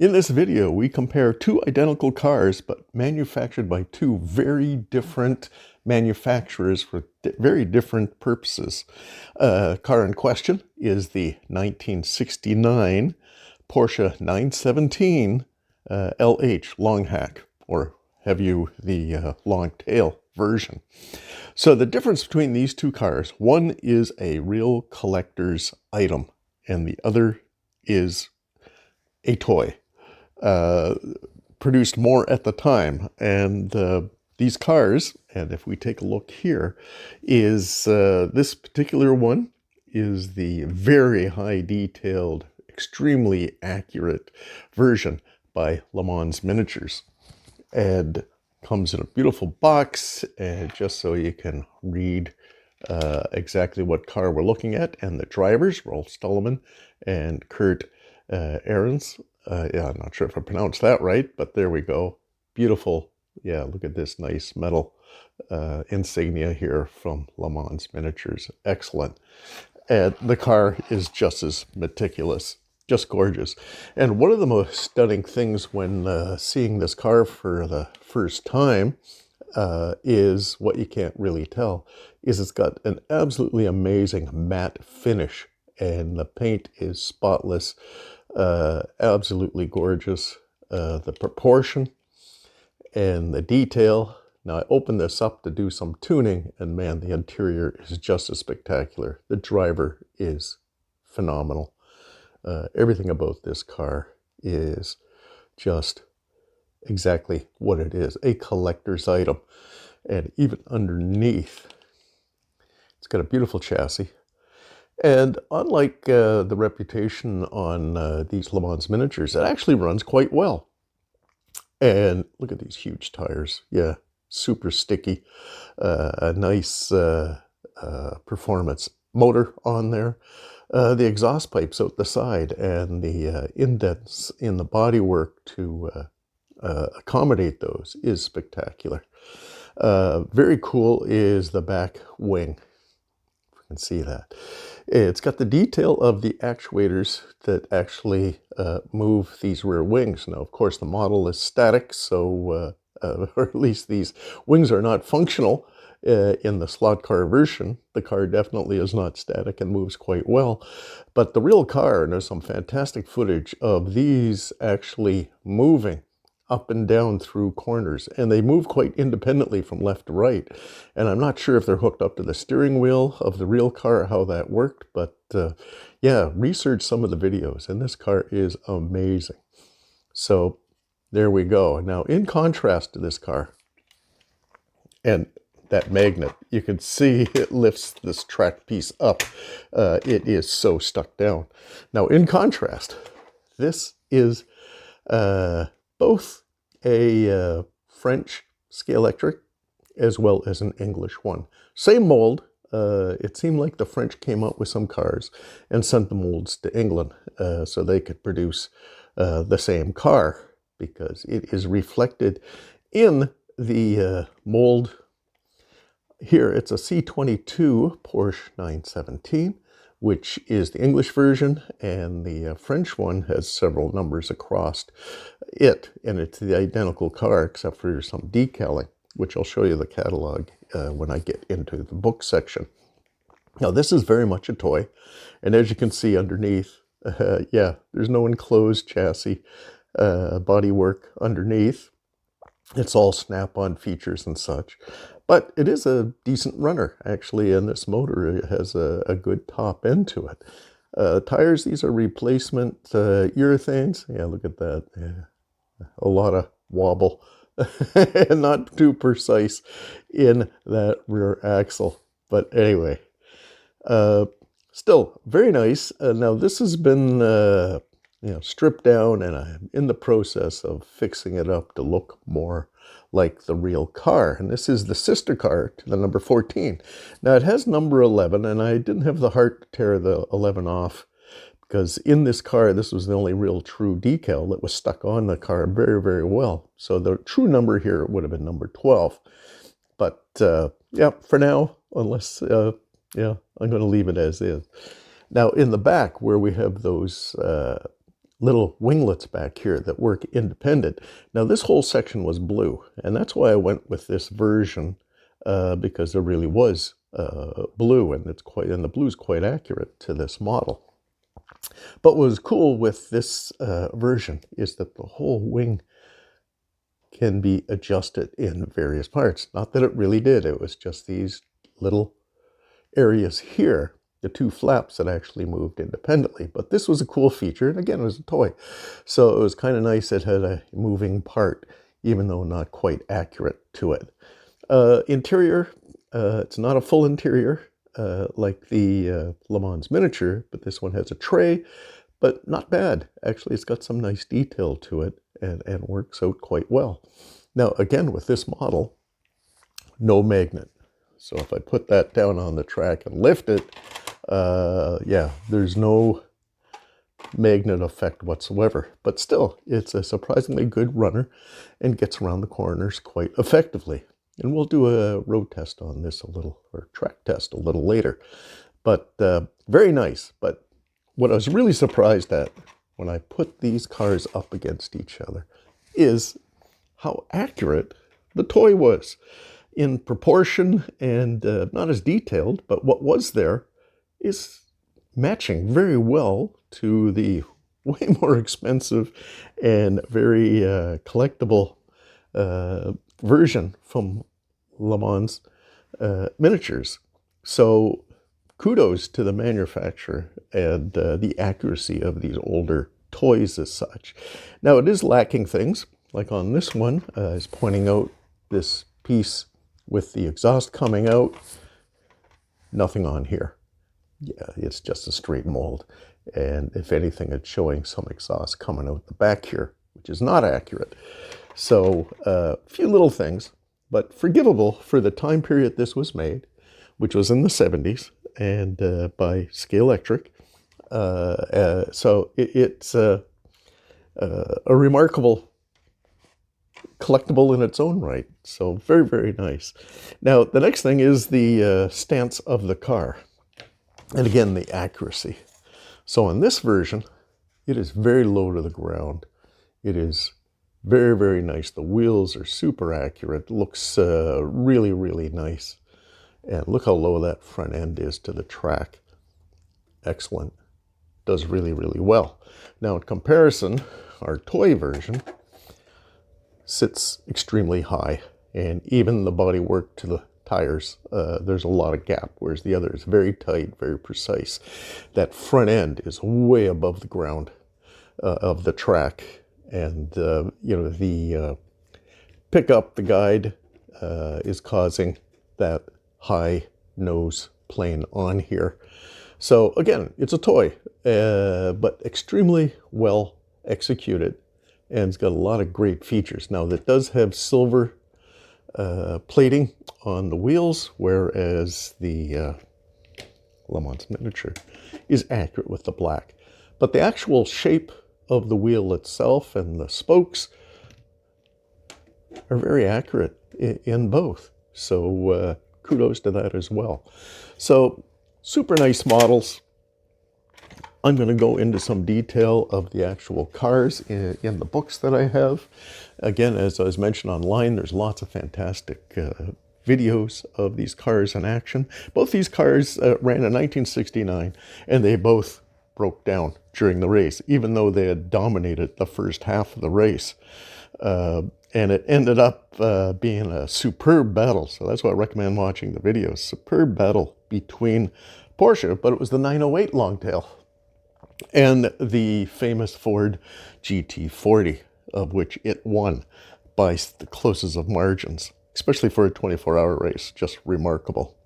In this video, we compare two identical cars, but manufactured by two very different manufacturers for very different purposes. Car in question is the 1969 Porsche 917 LH Long Hack, or have you the long tail version. So the difference between these two cars, one is a real collector's item, and the other is a toy. uh, Produced more at the time. And these cars, and if we take a look here, is this particular one is the very high detailed, extremely accurate version by Le Mans Miniatures. And comes in a beautiful box, and just so you can read exactly what car we're looking at, and the drivers, Rolf Stolleman and Kurt Ahrens. Yeah, I'm not sure if I pronounced that right, but there we go. Beautiful. Yeah, look at this nice metal insignia here from Le Mans Miniatures. Excellent. And the car is just as meticulous, just gorgeous. And one of the most stunning things when seeing this car for the first time is what you can't really tell, is it's got an absolutely amazing matte finish, and the paint is spotless, absolutely gorgeous. The proportion and the detail. Now, I opened this up to do some tuning, and man, the interior is just as spectacular. The driver is phenomenal. Everything about this car is just exactly what it is, a collector's item. And even underneath, it's got a beautiful chassis. And unlike the reputation on these Le Mans Miniatures, it actually runs quite well. And look at these huge tires. Yeah, super sticky. A nice performance motor on there. The exhaust pipes out the side, and the indents in the bodywork to accommodate those is spectacular. Very cool is the back wing. You can see that. It's got the detail of the actuators that actually move these rear wings. Now, of course, the model is static, so or at least these wings are not functional in the slot car version. The car definitely is not static and moves quite well. But the real car, and there's some fantastic footage of these actually moving up and down through corners, and they move quite independently from left to right. And I'm not sure if they're hooked up to the steering wheel of the real car or how that worked, but yeah, research some of the videos, and this car is amazing. So there we go. Now, in contrast to this car, and that magnet, you can see it lifts this track piece up. It is so stuck down. Now, in contrast, this is both a French Scalextric as well as an English one. Same mold. It seemed like the French came up with some cars and sent the molds to England so they could produce the same car, because it is reflected in the mold. Here it's a C22 Porsche 917, which is the English version, and the French one has several numbers across it, and it's the identical car except for some decaling, which I'll show you the catalog when I get into the book section. Now, this is very much a toy, and as you can see underneath, yeah, there's no enclosed chassis bodywork underneath. It's all snap-on features and such. But it is a decent runner, actually, and this motor has a good top end to it. Tires, these are replacement urethanes. Yeah, look at that. Yeah. A lot of wobble. And not too precise in that rear axle. But anyway, still very nice. Now, this has been stripped down, and I'm in the process of fixing it up to look more like the real car. And this is the sister car to the number 14. Now, it has number 11, and I didn't have the heart to tear the 11 off, because in this car, this was the only real true decal that was stuck on the car very, very well. So the true number here would have been number 12. But yeah, for now, unless, yeah, I'm going to leave it as is. Now, in the back, where we have those little winglets back here that work independent. Now this whole section was blue, and that's why I went with this version, because there really was blue, and the blue's quite accurate to this model. But what was cool with this version is that the whole wing can be adjusted in various parts. Not that it really did, it was just these little areas here, the two flaps that actually moved independently. But this was a cool feature, and again, it was a toy. So it was kind of nice it had a moving part, even though not quite accurate to it. Interior, it's not a full interior like the Le Mans Miniature, but this one has a tray, but not bad. Actually, it's got some nice detail to it and works out quite well. Now, again, with this model, no magnet. So if I put that down on the track and lift it, yeah, there's no magnet effect whatsoever. But still, it's a surprisingly good runner and gets around the corners quite effectively. And we'll do a road test on this a little, or track test a little later. But very nice. But what I was really surprised at when I put these cars up against each other is how accurate the toy was in proportion, and not as detailed, but what was there is matching very well to the way more expensive and very collectible version from Le Mans Miniatures. So kudos to the manufacturer and the accuracy of these older toys as such. Now it is lacking things, like on this one, is pointing out this piece with the exhaust coming out. Nothing on here. Yeah, it's just a straight mold. And if anything, it's showing some exhaust coming out the back here, which is not accurate. So a few little things, but forgivable for the time period this was made, which was in the 70s, and by Scalextric. So it's a remarkable collectible in its own right. So very, very nice. Now, the next thing is the stance of the car. And again, the accuracy. So in this version, it is very low to the ground. It is very, very nice. The wheels are super accurate. Looks really, really nice. And look how low that front end is to the track. Excellent. Does really, really well. Now, in comparison, our toy version sits extremely high, and even the bodywork to the tires, there's a lot of gap, whereas the other is very tight, very precise. That front end is way above the ground of the track, and you know, the pickup, the guide, is causing that high nose plane on here. So again, it's a toy, but extremely well executed. And it's got a lot of great features. Now, that does have silver plating on the wheels, whereas the Le Mans Miniature is accurate with the black. But the actual shape of the wheel itself and the spokes are very accurate in both. So kudos to that as well. So super nice models. I'm going to go into some detail of the actual cars in the books that I have. Again, as I was mentioned online, there's lots of fantastic videos of these cars in action. Both these cars ran in 1969, and they both broke down during the race, even though they had dominated the first half of the race. And it ended up being a superb battle. So that's why I recommend watching the videos. Superb battle between Porsche, but it was the 908 Longtail, and the famous Ford GT40, of which it won by the closest of margins, especially for a 24-hour race. Just remarkable.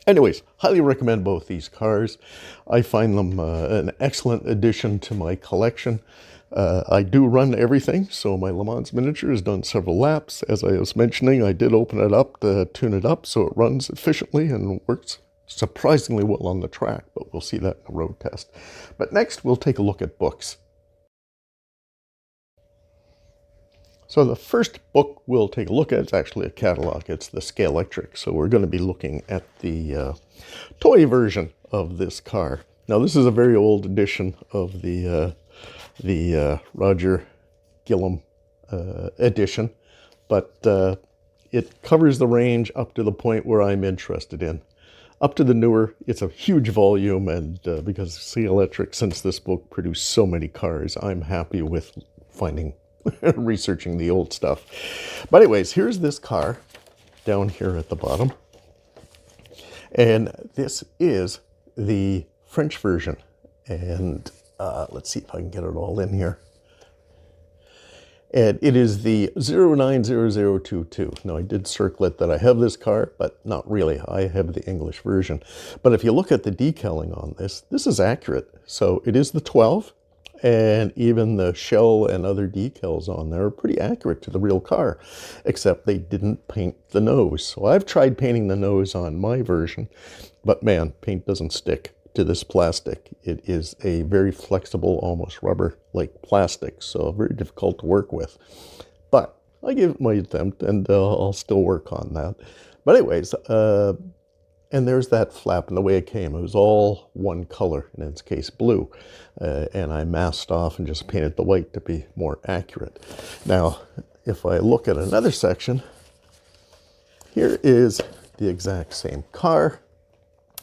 Anyways, highly recommend both these cars. I find them an excellent addition to my collection. I do run everything, so my Le Mans Miniature has done several laps. As I was mentioning, I did open it up to tune it up so it runs efficiently and works surprisingly well on the track, but we'll see that in the road test. But next, we'll take a look at books. So the first book we'll take a look at is actually a catalog. It's the Scalextric. So we're going to be looking at the toy version of this car. Now, this is a very old edition of the the Roger Gillum edition, but it covers the range up to the point where I'm interested in. Up to the newer, it's a huge volume, and because Scalextric, since this book, produced so many cars, I'm happy with finding, researching the old stuff. But anyways, here's this car down here at the bottom, and this is the French version. And let's see if I can get it all in here. And it is the 090022. Now, I did circle it that I have this car, but not really. I have the English version. But if you look at the decaling on this, this is accurate. So it is the 12, and even the shell and other decals on there are pretty accurate to the real car, except they didn't paint the nose. So I've tried painting the nose on my version, but man, paint doesn't stick to this plastic. It is a very flexible, almost rubber-like plastic, so very difficult to work with. But I gave it my attempt, and I'll still work on that. But anyways, and there's that flap, and the way it came, it was all one color, in its case blue. And I masked off and just painted the white to be more accurate. Now, if I look at another section, here is the exact same car,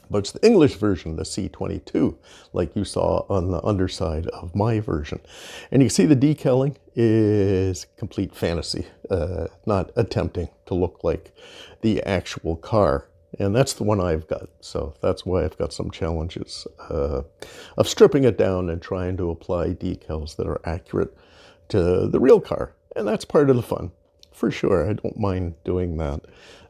but it's the English version, the C22, like you saw on the underside of my version. And you can see the decaling is complete fantasy, not attempting to look like the actual car. And that's the one I've got. So that's why I've got some challenges of stripping it down and trying to apply decals that are accurate to the real car. And that's part of the fun, for sure. I don't mind doing that.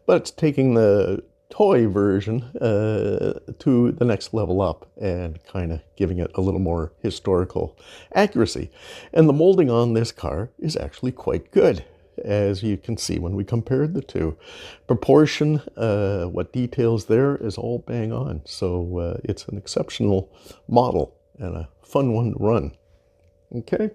But it's taking the toy version to the next level up and kind of giving it a little more historical accuracy. And the molding on this car is actually quite good, as you can see when we compared the two. Proportion, what details there is all bang on. So it's an exceptional model and a fun one to run. Okay,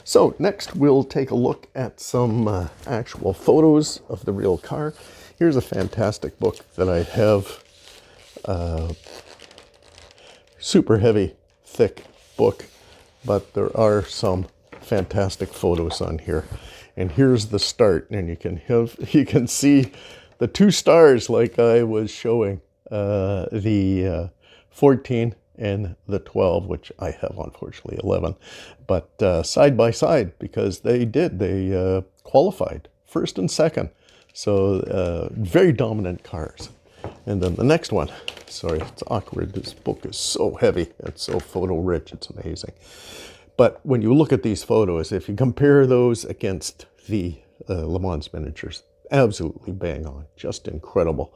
so next we'll take a look at some actual photos of the real car. Here's a fantastic book that I have, super heavy, thick book, but there are some fantastic photos on here. And here's the start, and you can see the two stars like I was showing, the 14 and the 12, which I have unfortunately 11, but side by side, because they qualified first and second. So very dominant cars. And then the next one, sorry, it's awkward. This book is so heavy. It's so photo rich. It's amazing. But when you look at these photos, if you compare those against the Le Mans miniatures, absolutely bang on, just incredible.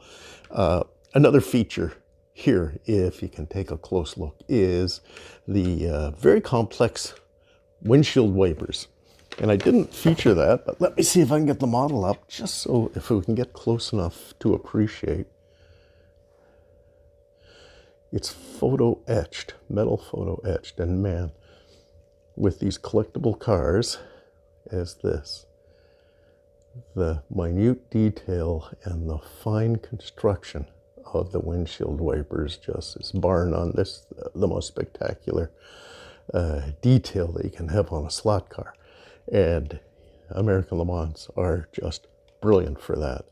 Another feature here, if you can take a close look, is the very complex windshield wipers. And I didn't feature that, but let me see if I can get the model up, just so if we can get close enough to appreciate. It's photo etched, metal photo etched, and man, with these collectible cars as this, the minute detail and the fine construction of the windshield wipers just is bar none this the most spectacular detail that you can have on a slot car. And American Le Mans are just brilliant for that.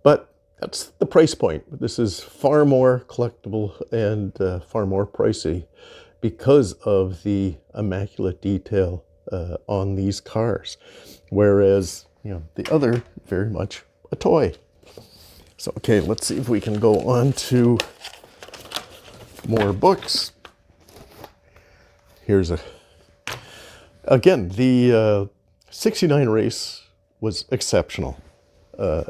But that's the price point. This is far more collectible and far more pricey because of the immaculate detail on these cars. Whereas, the other, very much a toy. So, okay, let's see if we can go on to more books. Here's again, the 69 race was exceptional.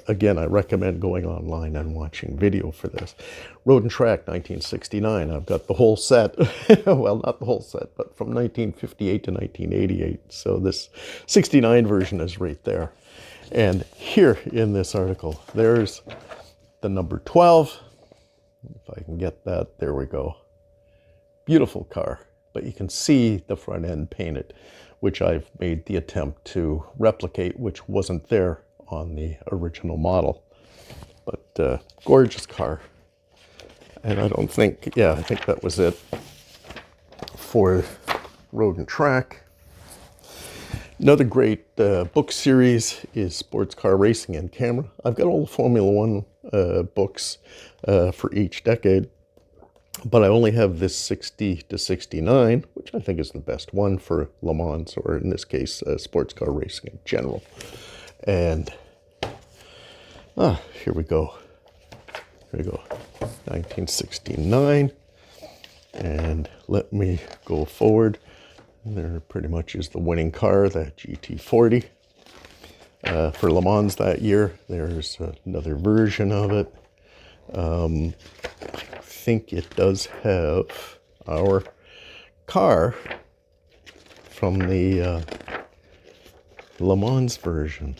Again, I recommend going online and watching video for this. Road and Track, 1969. I've got the whole set. Well, not the whole set, but from 1958 to 1988. So this 69 version is right there. And here in this article, there's the number 12. If I can get that, there we go. Beautiful car. But you can see the front end painted, which I've made the attempt to replicate, which wasn't there on the original model. But gorgeous car. And I think that was it for Road and Track. Another great book series is Sports Car Racing and Camera. I've got all the Formula One books for each decade, but I only have this 60 to 69, which I think is the best one for Le Mans, or in this case, sports car racing in general. And here we go. Here we go. 1969. And let me go forward. There pretty much is the winning car, that GT40. For Le Mans that year, there's another version of it. I think it does have our car from the Le Mans version,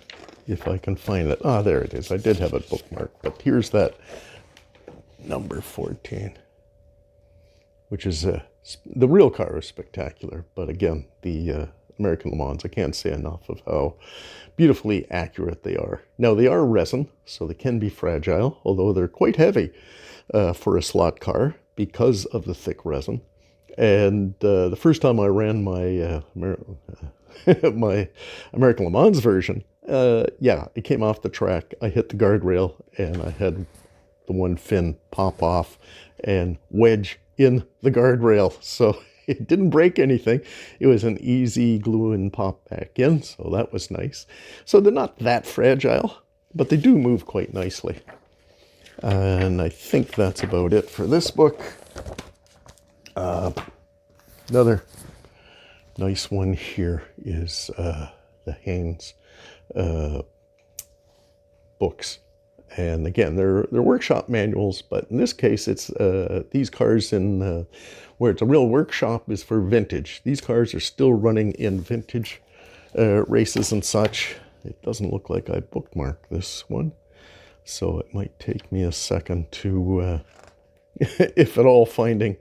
if I can find it. Ah, there it is. I did have it bookmarked, but here's that number 14, which is the real car is spectacular. But again, the American Le Mans, I can't say enough of how beautifully accurate they are. Now, they are resin, so they can be fragile, although they're quite heavy for a slot car because of the thick resin. And the first time I ran my my American Le Mans version, it came off the track. I hit the guardrail, and I had the one fin pop off and wedge in the guardrail. So it didn't break anything. It was an easy glue and pop back in, so that was nice. So they're not that fragile, but they do move quite nicely. And I think that's about it for this book. Another nice one here is the Haynes books. And again, they're workshop manuals, but in this case, it's these cars in where it's a real workshop is for vintage. These cars are still running in vintage races and such. It doesn't look like I bookmarked this one, so it might take me a second to, if at all, finding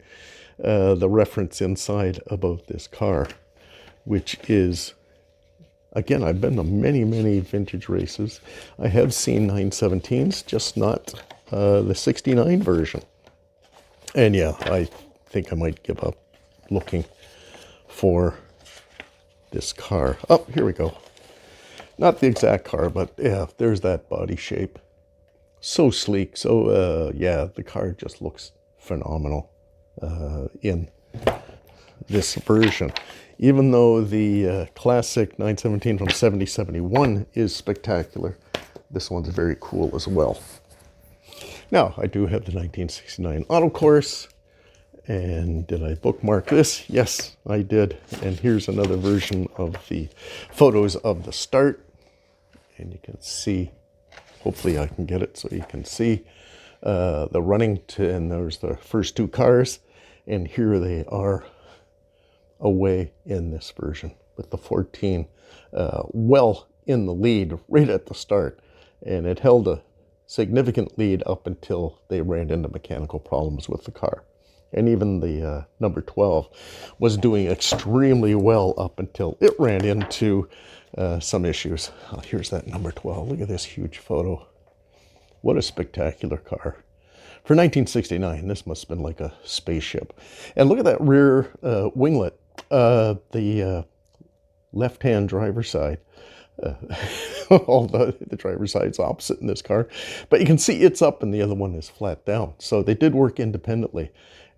the reference inside about this car, which is, again, I've been to many, many vintage races. I have seen 917s, just not the 69 version. And yeah, I think I might give up looking for this car. Oh, here we go. Not the exact car, but yeah, there's that body shape. So sleek. So, yeah, the car just looks phenomenal in this version. Even though the classic 917 from 70-71 is spectacular, this one's very cool as well. Now, I do have the 1969 auto course. And did I bookmark this? Yes, I did. And here's another version of the photos of the start. And you can see, hopefully I can get it so you can see the running and there's the first two cars. And here they are away in this version with the 14 well in the lead right at the start. And it held a significant lead up until they ran into mechanical problems with the car. And even the number 12 was doing extremely well up until it ran into some issues. Oh, here's that number 12. Look at this huge photo. What a spectacular car. For 1969, this must have been like a spaceship. And look at that rear winglet. The left-hand driver's side. All the driver's side's opposite in this car. But you can see it's up and the other one is flat down. So they did work independently.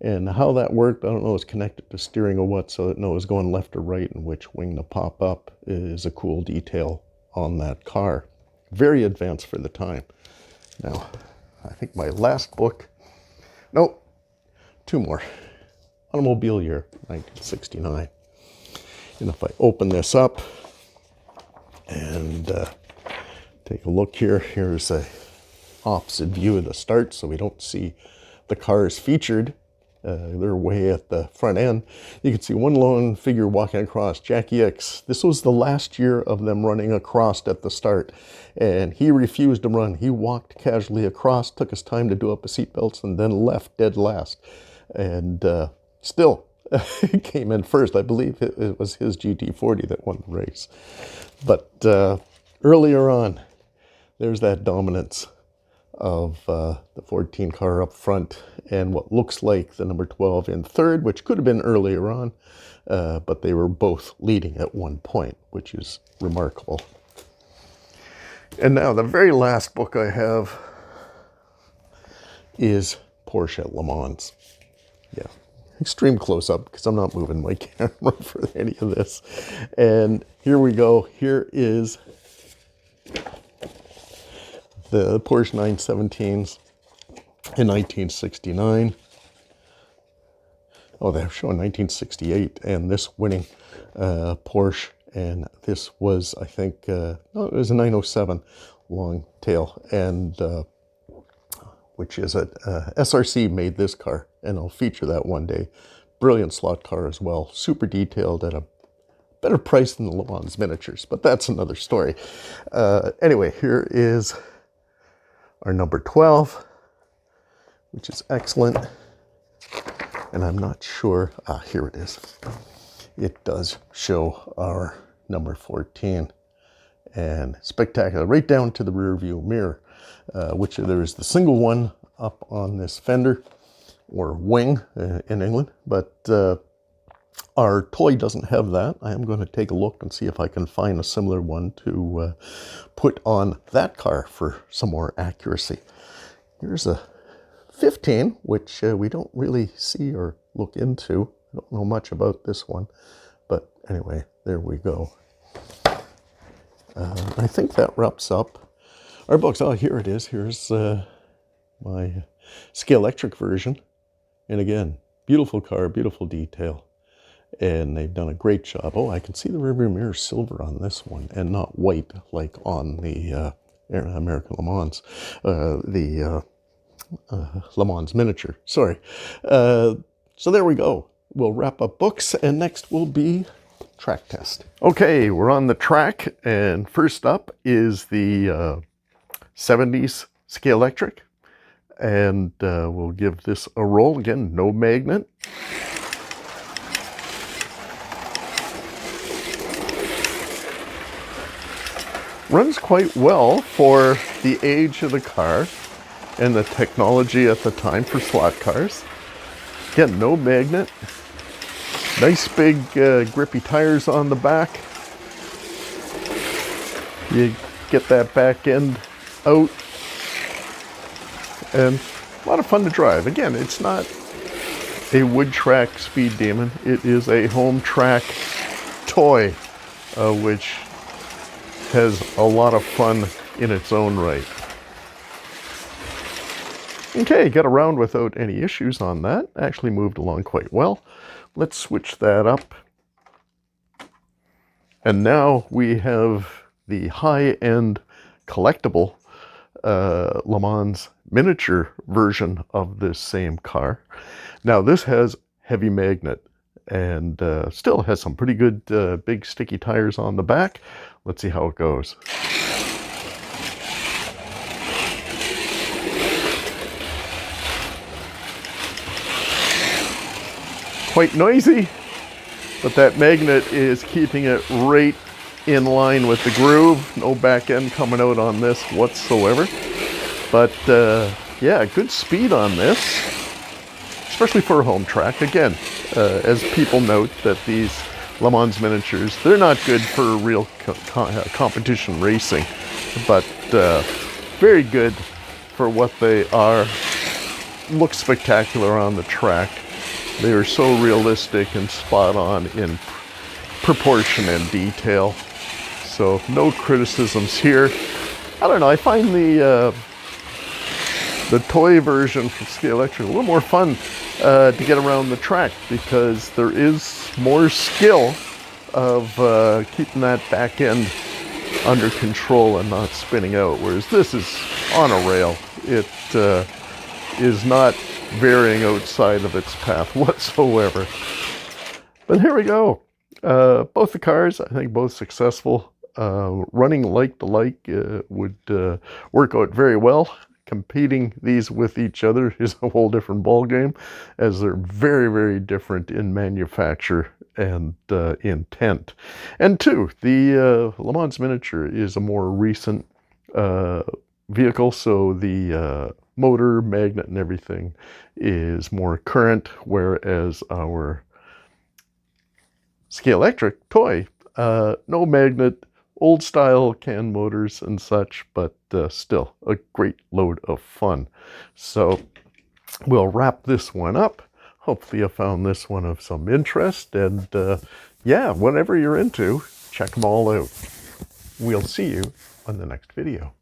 And how that worked, I don't know, it's connected to steering or what, so it knows going left or right and which wing to pop up is a cool detail on that car. Very advanced for the time. Now, I think my last book, nope, two more. Automobile year, 1969. And if I open this up and take a look here, here's a opposite view of the start, so we don't see the cars featured. They're way at the front end. You can see one lone figure walking across, Jackie X. This was the last year of them running across at the start, and he refused to run. He walked casually across, took his time to do up his seatbelts, and then left dead last. And still came in first. I believe it was his GT40 that won the race. But earlier on, there's that dominance of the 14 car up front and what looks like the number 12 in third, which could have been earlier on. but they were both leading at one point, which is remarkable. And now the very last book I have is Porsche at Le Mans. Yeah, extreme close-up because I'm not moving my camera for any of this. And here we go. Here is the Porsche 917s in 1969. Oh, they're showing 1968, and this winning Porsche, and this was, I think, no, it was a 907 long tail, and which is a SRC made this car, and I'll feature that one day. Brilliant slot car as well, super detailed at a better price than the Le Mans miniatures, but that's another story. Anyway, here is our number 12, which is excellent. And I'm not sure, here it is. It does show our number 14, and spectacular, right down to the rear view mirror, which there is the single one up on this fender, or wing in England, but our toy doesn't have that. I am going to take a look and see if I can find a similar one to put on that car for some more accuracy. Here's a 15, which we don't really see or look into. I don't know much about this one, but anyway, there we go. I think that wraps up our books. Oh, here it is. Here's my Scalextric version. And again, beautiful car, beautiful detail. And they've done a great job. Oh, I can see the rearview mirror silver on this one and not white like on the American Le Mans. Le Mans miniature, sorry. So there we go. We'll wrap up books, and next will be track test. Okay, we're on the track, and first up is the 70s Scalextric, and we'll give this a roll. Again, no magnet. Runs quite well for the age of the car and the technology at the time for slot cars. Again, no magnet. Nice big grippy tires on the back. You get that back end out, and a lot of fun to drive. Again, it's not a wood track speed demon. It is a home track toy, which has a lot of fun in its own right. Okay, got around without any issues on that. Actually moved along quite well. Let's switch that up. And now we have the high-end collectible Le Mans miniature version of this same car. Now this has heavy magnet and still has some pretty good big sticky tires on the back. Let's see how it goes. Quite noisy, but that magnet is keeping it right in line with the groove. No back end coming out on this whatsoever. But yeah, good speed on this, especially for a home track. Again, as people note that these Le Mans miniatures, they're not good for real competition racing, but very good for what they are. Look spectacular on the track. They are so realistic and spot on in proportion and detail. So no criticisms here. I don't know, I find the toy version from Scalextric a little more fun to get around the track, because there is more skill of keeping that back end under control and not spinning out, whereas this is on a rail. It is not varying outside of its path whatsoever. But here we go. Both the cars, I think, both successful. Running like to like would work out very well. Competing these with each other is a whole different ballgame, as they're very, very different in manufacture and intent. And two, the Le Mans miniature is a more recent vehicle, so the motor, magnet, and everything is more current, whereas our Scalextric toy. No magnet, old style can motors and such, but still a great load of fun. So we'll wrap this one up. Hopefully you found this one of some interest, and yeah, whatever you're into, check them all out. We'll see you on the next video.